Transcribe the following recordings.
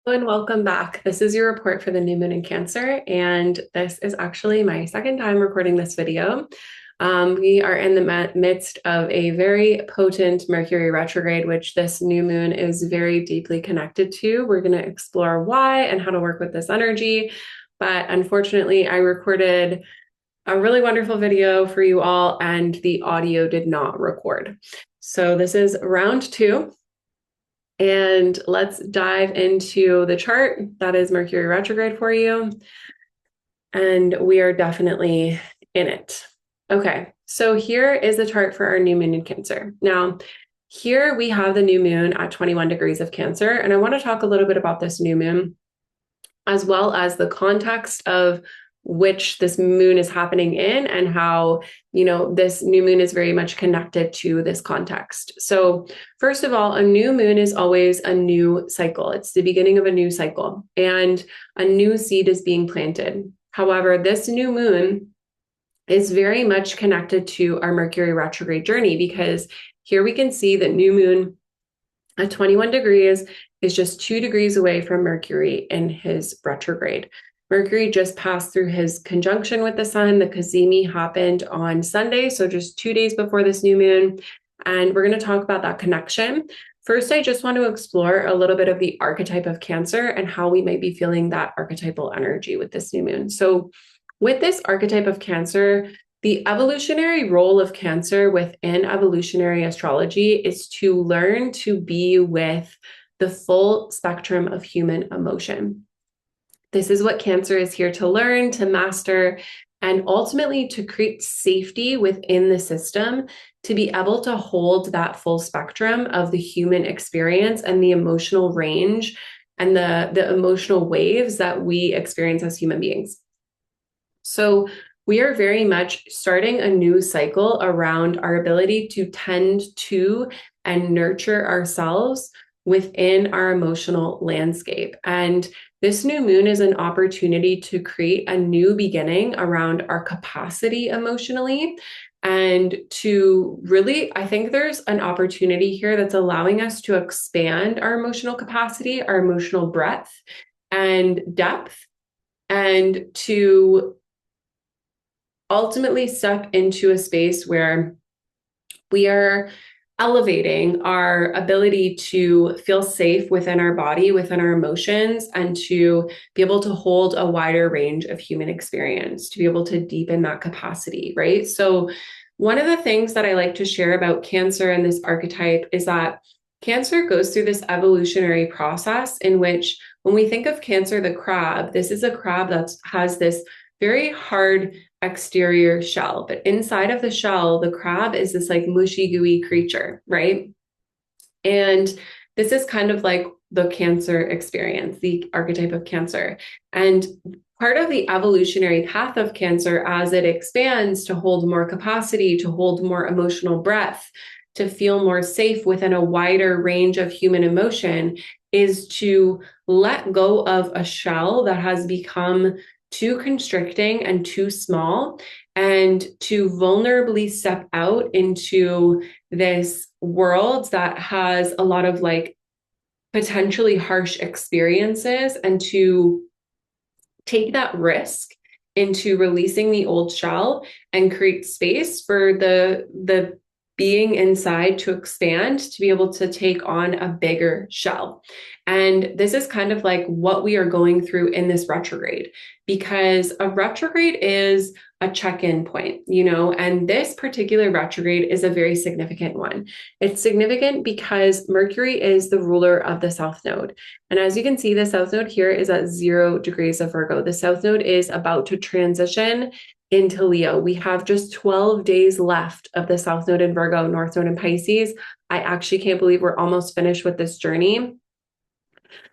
Hello and welcome back. This is your report for the new moon in Cancer, and this is actually my second time recording this video. We are in the midst of a very potent Mercury retrograde, which this new moon is very deeply connected to. We're going to explore why and how to work with this energy. But unfortunately, I recorded a really wonderful video for you all, and the audio did not record. So this is round two. And let's dive into the chart that is Mercury retrograde for you. And we are definitely in it. Okay, so here is the chart for our new moon in Cancer. Now, here we have the new moon at 21 degrees of Cancer. And I want to talk a little bit about this new moon, as well as the context of which this moon is happening in and how, this new moon is very much connected to this context. So first of all, a new moon is always a new cycle. It's the beginning of a new cycle and a new seed is being planted. However, this new moon is very much connected to our Mercury retrograde journey, because here we can see that new moon at 21 degrees is just 2 degrees away from Mercury in his retrograde. Mercury just passed through his conjunction with the sun. The Cazimi happened on Sunday, so just 2 days before this new moon. And we're going to talk about that connection. First, I just want to explore a little bit of the archetype of Cancer and how we might be feeling that archetypal energy with this new moon. So with this archetype of Cancer, the evolutionary role of Cancer within evolutionary astrology is to learn to be with the full spectrum of human emotion. This is what Cancer is here to learn, to master, and ultimately to create safety within the system, to be able to hold that full spectrum of the human experience and the emotional range and the emotional waves that we experience as human beings. So we are very much starting a new cycle around our ability to tend to and nurture ourselves within our emotional landscape. And this new moon is an opportunity to create a new beginning around our capacity emotionally. And to really, I think there's an opportunity here that's allowing us to expand our emotional capacity, our emotional breadth and depth, and to ultimately step into a space where we are elevating our ability to feel safe within our body, within our emotions, and to be able to hold a wider range of human experience, to be able to deepen that capacity, right? So one of the things that I like to share about Cancer and this archetype is that Cancer goes through this evolutionary process in which, when we think of Cancer, the crab, this is a crab that has this very hard exterior shell, but inside of the shell, the crab is this like mushy, gooey creature, right? And this is kind of like the Cancer experience, the archetype of Cancer. And part of the evolutionary path of Cancer, as it expands to hold more capacity, to hold more emotional breadth, to feel more safe within a wider range of human emotion, is to let go of a shell that has become too constricting and too small, and to vulnerably step out into this world that has a lot of like potentially harsh experiences, and to take that risk into releasing the old shell and create space for the being inside to expand, to be able to take on a bigger shell. And this is kind of like what we are going through in this retrograde, because a retrograde is a check-in point, and this particular retrograde is a very significant one. It's significant because Mercury is the ruler of the South Node. And as you can see, the South Node here is at 0 degrees of Virgo. The South Node is about to transition into Leo. We have just 12 days left of the South Node in Virgo, North Node in Pisces. I actually can't believe we're almost finished with this journey.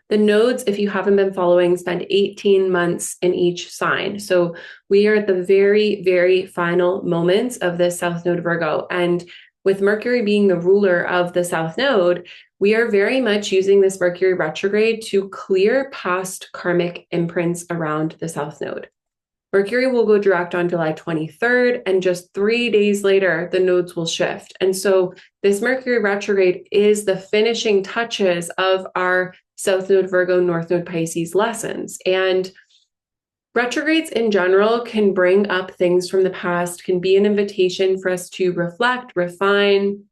The nodes, if you haven't been following, spend 18 months in each sign. So we are at the very, very final moments of this South Node Virgo. And with Mercury being the ruler of the South Node, we are very much using this Mercury retrograde to clear past karmic imprints around the South Node. Mercury will go direct on July 23rd, and just 3 days later, the nodes will shift. And so this Mercury retrograde is the finishing touches of our South Node Virgo, North Node Pisces lessons. And retrogrades in general can bring up things from the past, can be an invitation for us to reflect, refine.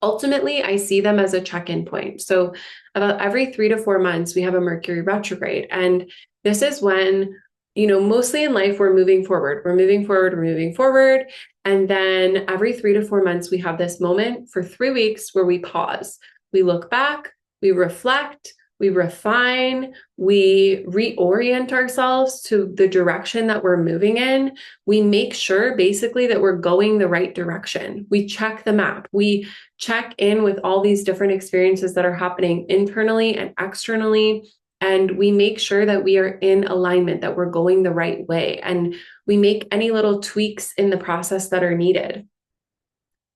Ultimately, I see them as a check-in point. So about every 3 to 4 months, we have a Mercury retrograde. And this is when, mostly in life, we're moving forward. We're moving forward, we're moving forward. And then every 3 to 4 months, we have this moment for 3 weeks where we pause. We look back, we reflect, we refine, we reorient ourselves to the direction that we're moving in. We make sure basically that we're going the right direction. We check the map. We check in with all these different experiences that are happening internally and externally. And we make sure that we are in alignment, that we're going the right way. And we make any little tweaks in the process that are needed.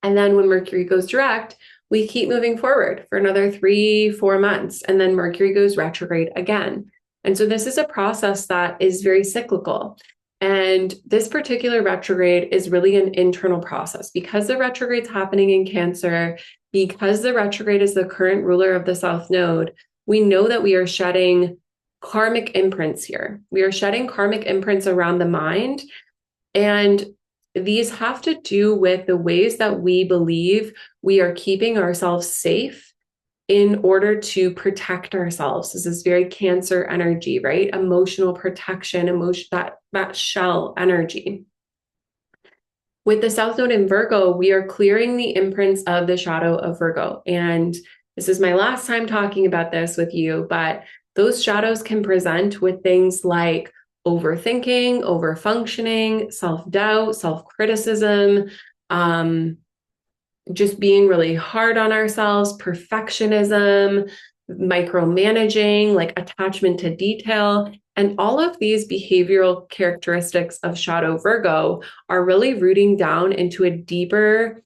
And then when Mercury goes direct, we keep moving forward for another 3-4 months, and then Mercury goes retrograde again. And so this is a process that is very cyclical. And this particular retrograde is really an internal process because the retrograde's happening in Cancer, because the retrograde is the current ruler of the South Node. We know that we are shedding karmic imprints here. We are shedding karmic imprints around the mind. And these have to do with the ways that we believe we are keeping ourselves safe in order to protect ourselves. This is very Cancer energy, right? Emotional protection, that shell energy. With the South Node in Virgo, we are clearing the imprints of the shadow of Virgo. And this is my last time talking about this with you, but those shadows can present with things like overthinking, overfunctioning, self-doubt, self-criticism, just being really hard on ourselves, perfectionism, micromanaging, like attachment to detail. And all of these behavioral characteristics of shadow Virgo are really rooting down into a deeper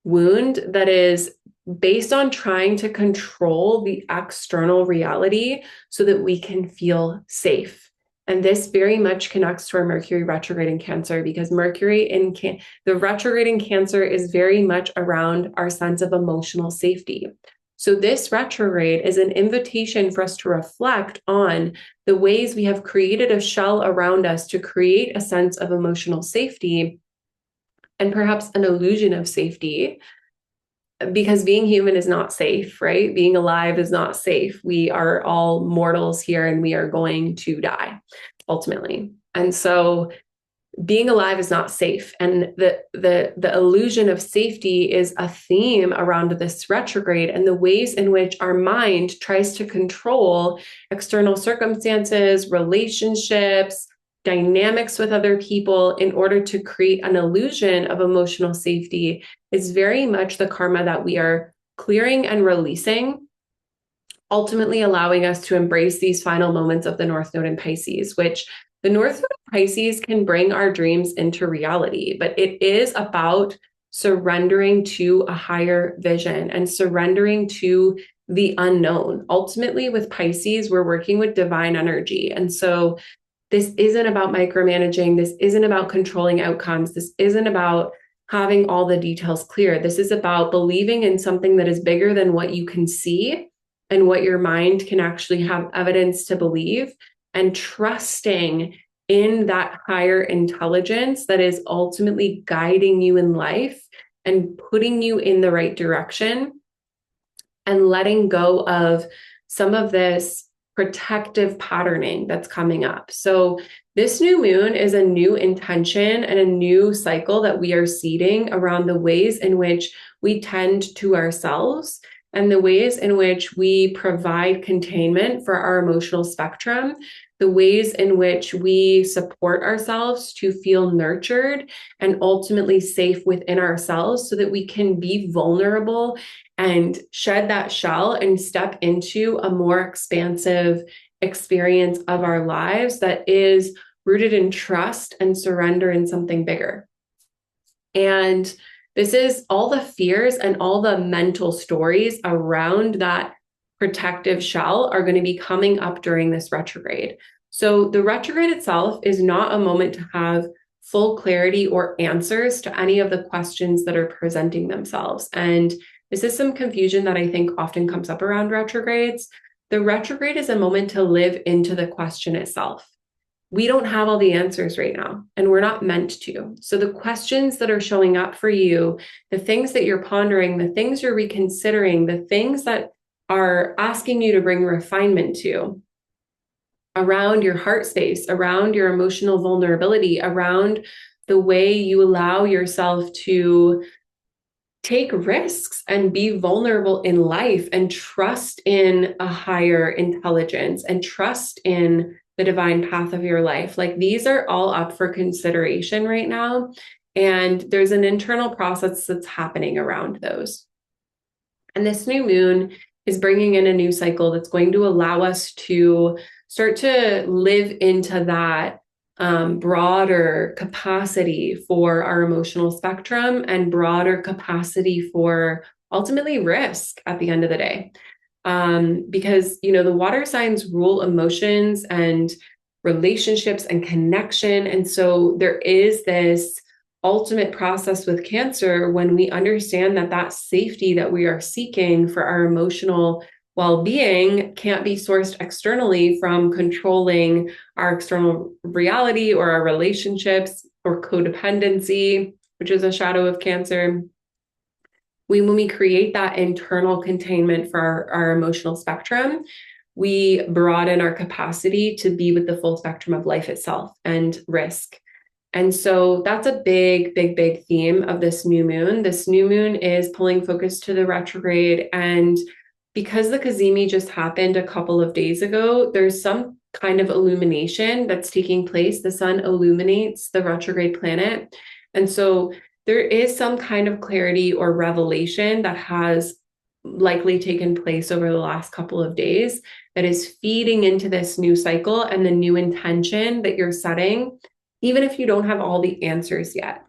wound that is based on trying to control the external reality so that we can feel safe. And this very much connects to our Mercury retrograde in Cancer, because Mercury in the retrograde in Cancer is very much around our sense of emotional safety. So this retrograde is an invitation for us to reflect on the ways we have created a shell around us to create a sense of emotional safety and perhaps an illusion of safety. Because being human is not safe, right? Being alive is not safe. We are all mortals here and we are going to die ultimately. And so being alive is not safe. And the illusion of safety is a theme around this retrograde and the ways in which our mind tries to control external circumstances, relationships, dynamics with other people in order to create an illusion of emotional safety is very much the karma that we are clearing and releasing, ultimately allowing us to embrace these final moments of the North Node in Pisces, which the North Node in Pisces can bring our dreams into reality, but it is about surrendering to a higher vision and surrendering to the unknown. Ultimately, with Pisces, we're working with divine energy. And so this isn't about micromanaging. This isn't about controlling outcomes. This isn't about having all the details clear. This is about believing in something that is bigger than what you can see and what your mind can actually have evidence to believe, and trusting in that higher intelligence that is ultimately guiding you in life and putting you in the right direction, and letting go of some of this protective patterning that's coming up. So this new moon is a new intention and a new cycle that we are seeding around the ways in which we tend to ourselves and the ways in which we provide containment for our emotional spectrum, the ways in which we support ourselves to feel nurtured and ultimately safe within ourselves so that we can be vulnerable and shed that shell and step into a more expansive experience of our lives that is rooted in trust and surrender in something bigger. And this is all the fears and all the mental stories around that protective shell are going to be coming up during this retrograde. So the retrograde itself is not a moment to have full clarity or answers to any of the questions that are presenting themselves. And this is some confusion that I think often comes up around retrogrades. The retrograde is a moment to live into the question itself. We don't have all the answers right now, and we're not meant to. So the questions that are showing up for you, the things that you're pondering, the things you're reconsidering, the things that are asking you to bring refinement to around your heart space, around your emotional vulnerability, around the way you allow yourself to take risks and be vulnerable in life and trust in a higher intelligence and trust in the divine path of your life. Like, these are all up for consideration right now. And there's an internal process that's happening around those. And this new moon is bringing in a new cycle that's going to allow us to start to live into that broader capacity for our emotional spectrum and broader capacity for ultimately risk at the end of the day. Because, the water signs rule emotions and relationships and connection. And so there is this ultimate process with Cancer when we understand that safety that we are seeking for our emotional well-being can't be sourced externally from controlling our external reality or our relationships or codependency, which is a shadow of Cancer. When we create that internal containment for our emotional spectrum, we broaden our capacity to be with the full spectrum of life itself and risk. And so that's a big, big, big theme of this new moon. This new moon is pulling focus to the retrograde. And because the Cazimi just happened a couple of days ago, there's some kind of illumination that's taking place. The sun illuminates the retrograde planet. And so there is some kind of clarity or revelation that has likely taken place over the last couple of days that is feeding into this new cycle and the new intention that you're setting, even if you don't have all the answers yet.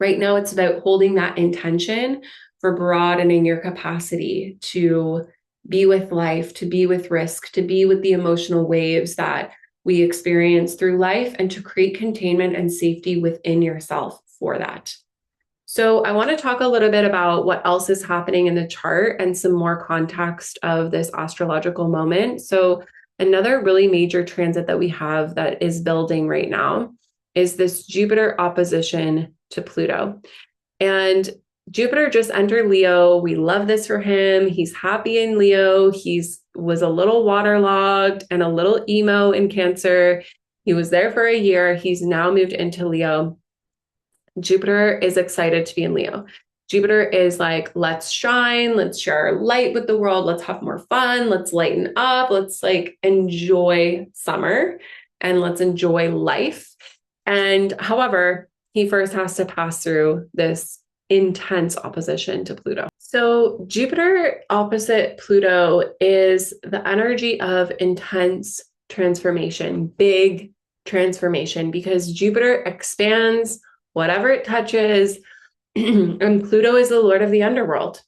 Right now, it's about holding that intention for broadening your capacity to be with life, to be with risk, to be with the emotional waves that we experience through life, and to create containment and safety within yourself for that. So I want to talk a little bit about what else is happening in the chart and some more context of this astrological moment. So another really major transit that we have that is building right now is this Jupiter opposition to Pluto. And Jupiter just entered Leo. We love this for him. He's happy in Leo. Was a little waterlogged and a little emo in Cancer. He was there for a year. He's now moved into Leo. Jupiter is excited to be in Leo. Jupiter is like, let's shine, let's share our light with the world, let's have more fun, let's lighten up, let's enjoy summer and let's enjoy life. And however, he first has to pass through this intense opposition to Pluto. So Jupiter opposite Pluto is the energy of intense transformation, big transformation, because Jupiter expands whatever it touches, and Pluto is the lord of the underworld.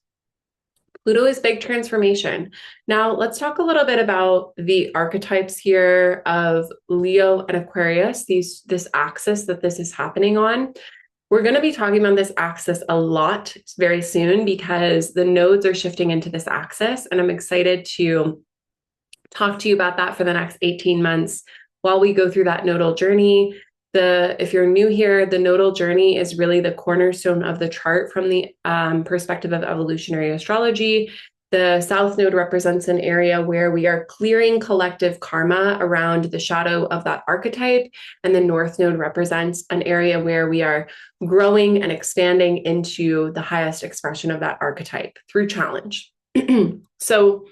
Pluto is big transformation. Now, let's talk a little bit about the archetypes here of Leo and Aquarius, this axis that this is happening on. We're going to be talking about this axis a lot very soon because the nodes are shifting into this axis, and I'm excited to talk to you about that for the next 18 months while we go through that nodal journey. If you're new here, the nodal journey is really the cornerstone of the chart from the perspective of evolutionary astrology. The South Node represents an area where we are clearing collective karma around the shadow of that archetype, and the North Node represents an area where we are growing and expanding into the highest expression of that archetype through challenge. So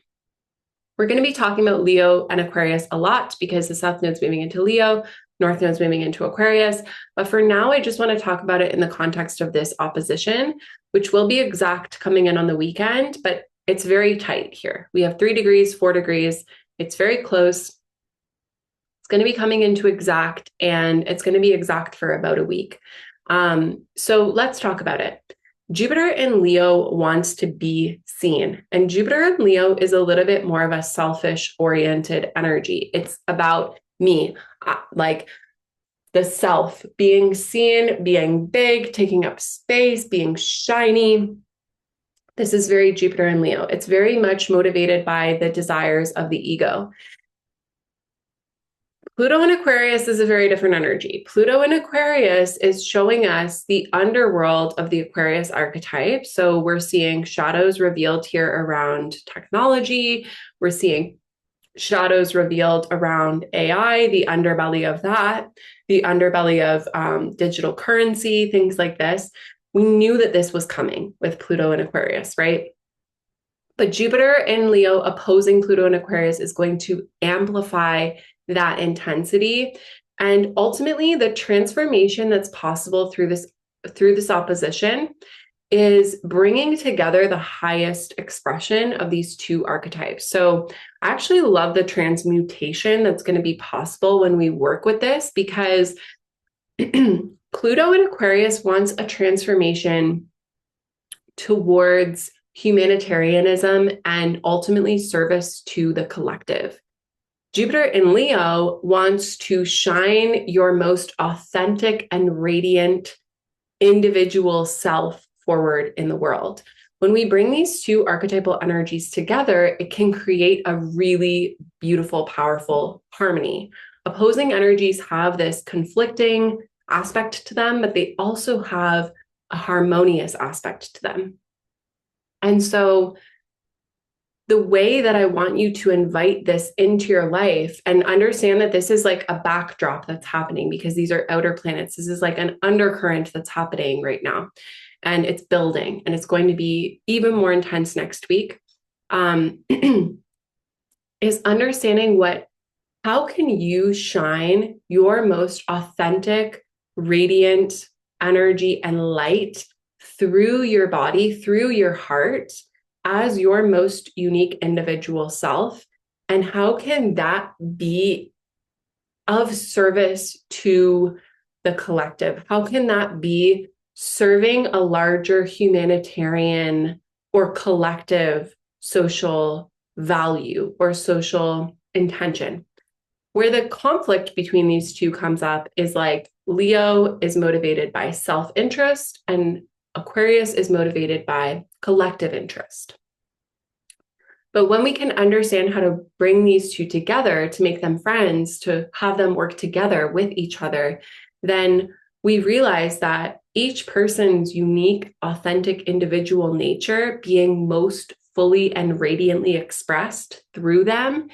we're going to be talking about Leo and Aquarius a lot because the South Node's moving into Leo, North Node's moving into Aquarius. But for now, I just want to talk about it in the context of this opposition, which will be exact coming in on the weekend, but it's very tight here. We have 3 degrees, 4 degrees. It's very close. It's going to be coming into exact, and it's going to be exact for about a week. So let's talk about it. Jupiter in Leo wants to be seen, and Jupiter in Leo is a little bit more of a selfish oriented energy. It's about me, like the self, being seen, being big, taking up space, being shiny. This is very Jupiter and Leo. It's very much motivated by the desires of the ego. Pluto in Aquarius is a very different energy. Pluto in Aquarius is showing us the underworld of the Aquarius archetype. So we're seeing shadows revealed here around technology. We're seeing shadows revealed around AI, the underbelly of that, the underbelly of digital currency, things like this. We knew that this was coming with Pluto in Aquarius, right? But Jupiter in Leo opposing Pluto in Aquarius is going to amplify that intensity. And ultimately, the transformation that's possible through this opposition is bringing together the highest expression of these two archetypes. So I actually love the transmutation that's going to be possible when we work with this, because Pluto in Aquarius wants a transformation towards humanitarianism and ultimately service to the collective. Jupiter in Leo wants to shine your most authentic and radiant individual self forward in the world. When we bring these two archetypal energies together, it can create a really beautiful, powerful harmony. Opposing energies have this conflicting aspect to them, but they also have a harmonious aspect to them. And so the way that I want you to invite this into your life, and understand that this is like a backdrop that's happening because these are outer planets. This is like an undercurrent that's happening right now, and it's building, and it's going to be even more intense next week, is understanding how can you shine your most authentic, radiant energy and light through your body, through your heart, as your most unique individual self, and how can that be of service to the collective? How can that be serving a larger humanitarian or collective social value or social intention? Where the conflict between these two comes up is like Leo is motivated by self-interest and Aquarius is motivated by collective interest. But when we can understand how to bring these two together, to make them friends, to have them work together with each other, then we realize that each person's unique, authentic, individual nature being most fully and radiantly expressed through them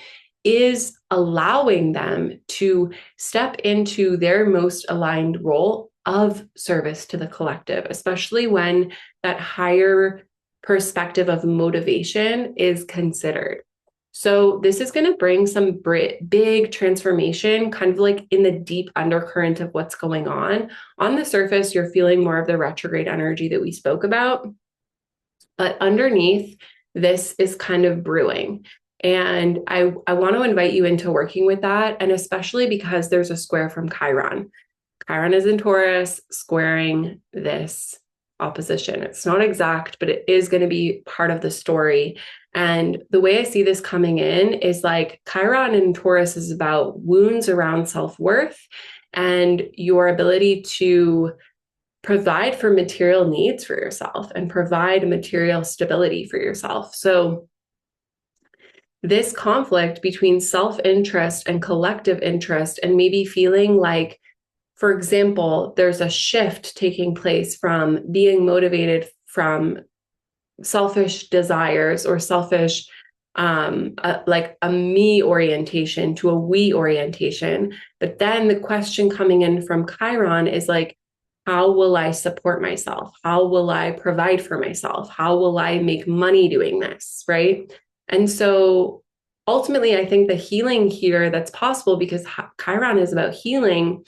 is allowing them to step into their most aligned role of service to the collective, especially when that higher perspective of motivation is considered. So this is going to bring some big transformation, kind of like in the deep undercurrent of what's going on. On the surface, you're feeling more of the retrograde energy that we spoke about, but underneath, this is kind of brewing. And I want to invite you into working with that, and especially because there's a square from Chiron. Chiron is in Taurus, squaring this opposition. It's not exact, but it is going to be part of the story. And the way I see this coming in is like Chiron in Taurus is about wounds around self-worth and your ability to provide for material needs for yourself and provide material stability for yourself. So this conflict between self-interest and collective interest, and maybe feeling like, for example, there's a shift taking place from being motivated from selfish desires or selfish, like a me orientation to a we orientation. But then the question coming in from Chiron is like, how will I support myself? How will I provide for myself? How will I make money doing this, right? And so ultimately, I think the healing here that's possible, because Chiron is about healing,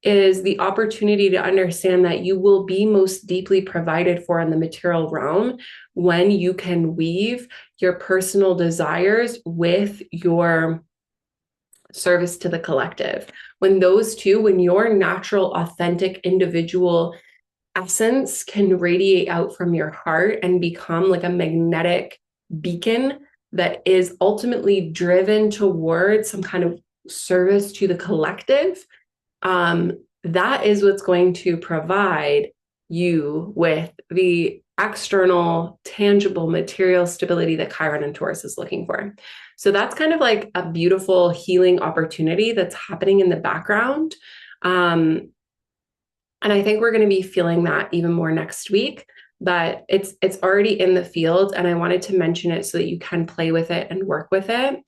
is the opportunity to understand that you will be most deeply provided for in the material realm when you can weave your personal desires with your service to the collective. When those two, when your natural, authentic, individual essence can radiate out from your heart and become like a magnetic beacon that is ultimately driven towards some kind of service to the collective, that is what's going to provide you with the external, tangible, material stability that Chiron and Taurus is looking for. So that's kind of like a beautiful healing opportunity that's happening in the background. And I think we're going to be feeling that even more next week, but it's already in the field, and I wanted to mention it so that you can play with it and work with it.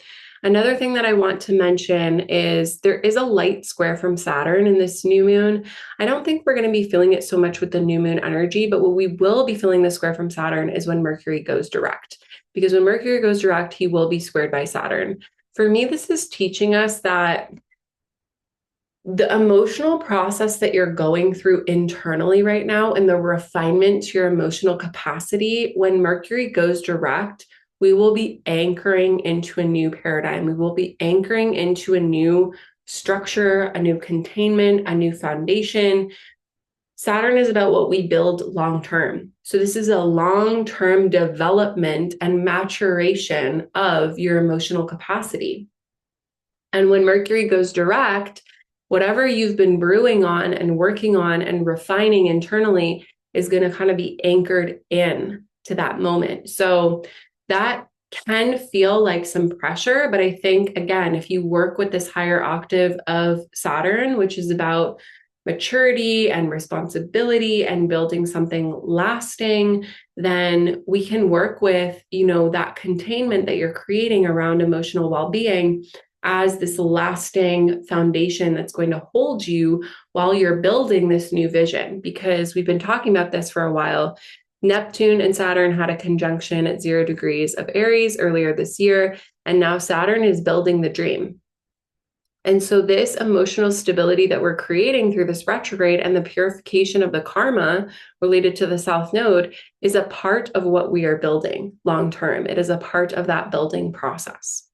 Another thing that I want to mention is there is a light square from Saturn in this new moon. I don't think we're going to be feeling it so much with the new moon energy, but what we will be feeling the square from Saturn is when Mercury goes direct. Because when Mercury goes direct, he will be squared by Saturn. For me, this is teaching us that the emotional process that you're going through internally right now and the refinement to your emotional capacity, when Mercury goes direct, we will be anchoring into a new paradigm. We will be anchoring into a new structure, a new containment, a new foundation. Saturn is about what we build long term. So this is a long-term development and maturation of your emotional capacity. And when Mercury goes direct, whatever you've been brewing on and working on and refining internally is going to kind of be anchored in to that moment. So that can feel like some pressure, but I think, again, if you work with this higher octave of Saturn, which is about maturity and responsibility and building something lasting, then we can work with, that containment that you're creating around emotional well-being as this lasting foundation that's going to hold you while you're building this new vision. Because we've been talking about this for a while. Neptune and Saturn had a conjunction at 0 degrees of Aries earlier this year, and now Saturn is building the dream. And so this emotional stability that we're creating through this retrograde and the purification of the karma related to the South Node is a part of what we are building long term. It is a part of that building process.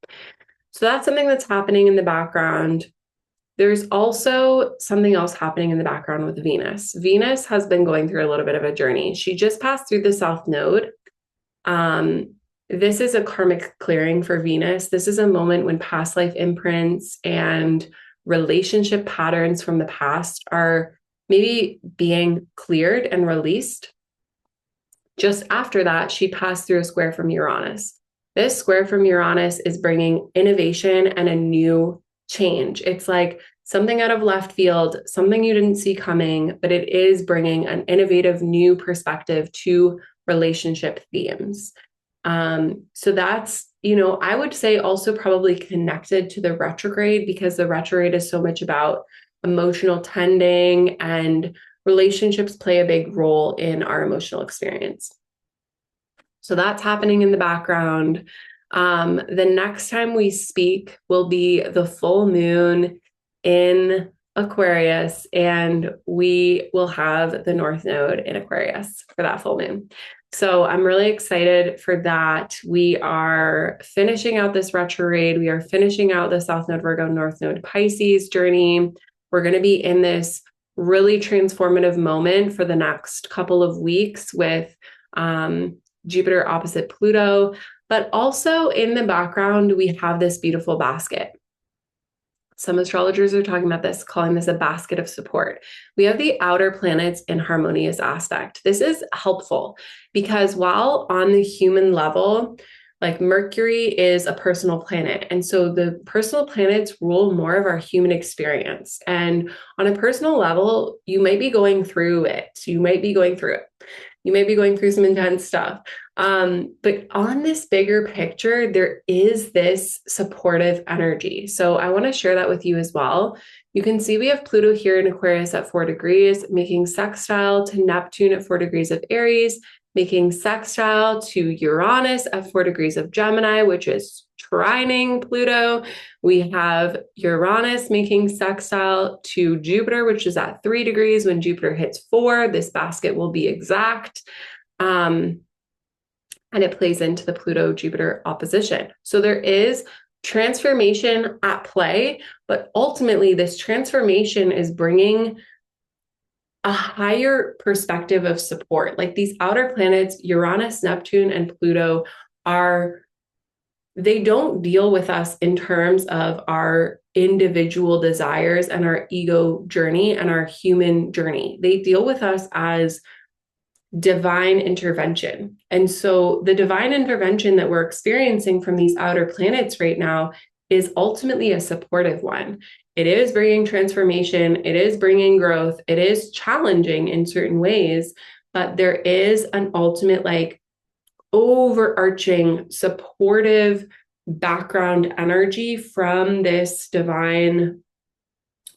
So that's something that's happening in the background. There's also something else happening in the background with Venus. Venus has been going through a little bit of a journey. She just passed through the South Node. This is a karmic clearing for Venus. This is a moment when past life imprints and relationship patterns from the past are maybe being cleared and released. Just after that, she passed through a square from Uranus. This square from Uranus is bringing innovation and a new change. It's like something out of left field, something you didn't see coming, but it is bringing an innovative new perspective to relationship themes. So that's, I would say also probably connected to the retrograde, because the retrograde is so much about emotional tending, and relationships play a big role in our emotional experience. So that's happening in the background. The next time we speak will be the full moon in Aquarius, and we will have the North Node in Aquarius for that full moon. So I'm really excited for that. We are finishing out this retrograde. We are finishing out the South Node Virgo, North Node Pisces journey. We're going to be in this really transformative moment for the next couple of weeks with Jupiter opposite Pluto, but also in the background, we have this beautiful basket. Some astrologers are talking about this, calling this a basket of support. We have the outer planets in harmonious aspect. This is helpful because while on the human level, like Mercury is a personal planet. And so the personal planets rule more of our human experience. And on a personal level, you might be going through it. You might be going through some intense stuff. But on this bigger picture, there is this supportive energy. So I want to share that with you as well. You can see we have Pluto here in Aquarius at 4 degrees, making sextile to Neptune at 4 degrees of Aries, making sextile to Uranus at 4 degrees of Gemini, which is trining Pluto. We have Uranus making sextile to Jupiter, which is at 3 degrees. When Jupiter hits 4, this basket will be exact. And it plays into the Pluto-Jupiter opposition. So there is transformation at play, but ultimately this transformation is bringing a higher perspective of support. Like these outer planets, Uranus, Neptune, and Pluto they don't deal with us in terms of our individual desires and our ego journey and our human journey. They deal with us as divine intervention. And so the divine intervention that we're experiencing from these outer planets right now is ultimately a supportive one. It is bringing transformation, it is bringing growth, it is challenging in certain ways, but there is an ultimate, like, overarching supportive background energy from this divine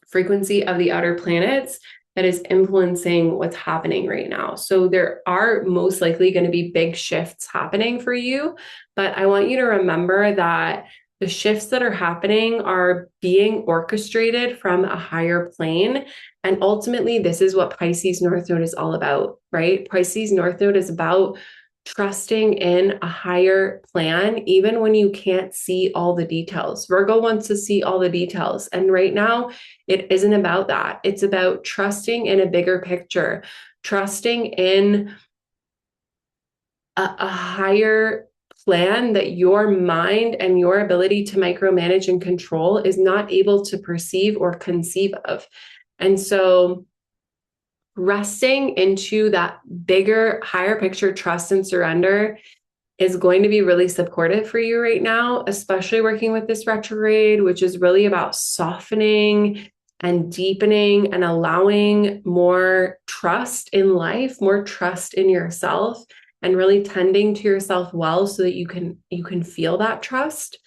frequency of the outer planets that is influencing what's happening right now. So there are most likely going to be big shifts happening for you, but I want you to remember that the shifts that are happening are being orchestrated from a higher plane. And ultimately, this is what Pisces North Node is all about, right? Pisces North Node is about trusting in a higher plan, even when you can't see all the details. Virgo wants to see all the details. And right now, it isn't about that. It's about trusting in a bigger picture, trusting in a higher plan that your mind and your ability to micromanage and control is not able to perceive or conceive of. And so resting into that bigger, higher picture trust and surrender is going to be really supportive for you right now, especially working with this retrograde, which is really about softening and deepening and allowing more trust in life, more trust in yourself, and really tending to yourself well so that you can feel that trust.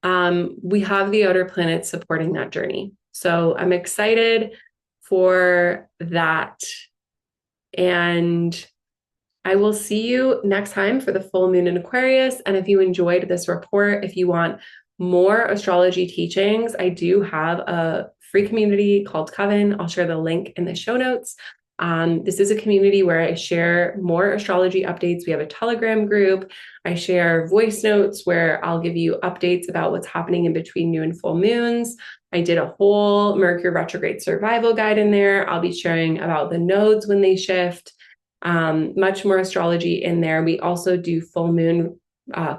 We have the outer planets supporting that journey. So I'm excited for that. And I will see you next time for the full moon in Aquarius. And if you enjoyed this report, if you want more astrology teachings, I do have a free community called Coven. I'll share the link in the show notes. This is a community where I share more astrology updates. We have a Telegram group. I share voice notes where I'll give you updates about what's happening in between new and full moons. I did a whole Mercury retrograde survival guide in there. I'll be sharing about the nodes when they shift, much more astrology in there. We also do full moon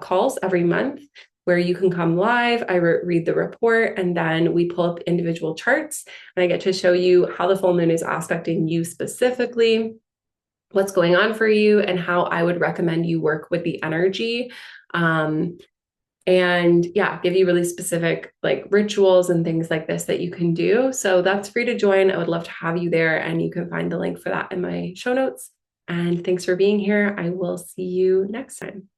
calls every month where you can come live. I read the report, and then we pull up individual charts, and I get to show you how the full moon is aspecting you specifically, what's going on for you, and how I would recommend you work with the energy. And yeah, give you really specific like rituals and things like this that you can do. So that's free to join. I would love to have you there, and you can find the link for that in my show notes. And thanks for being here. I will see you next time.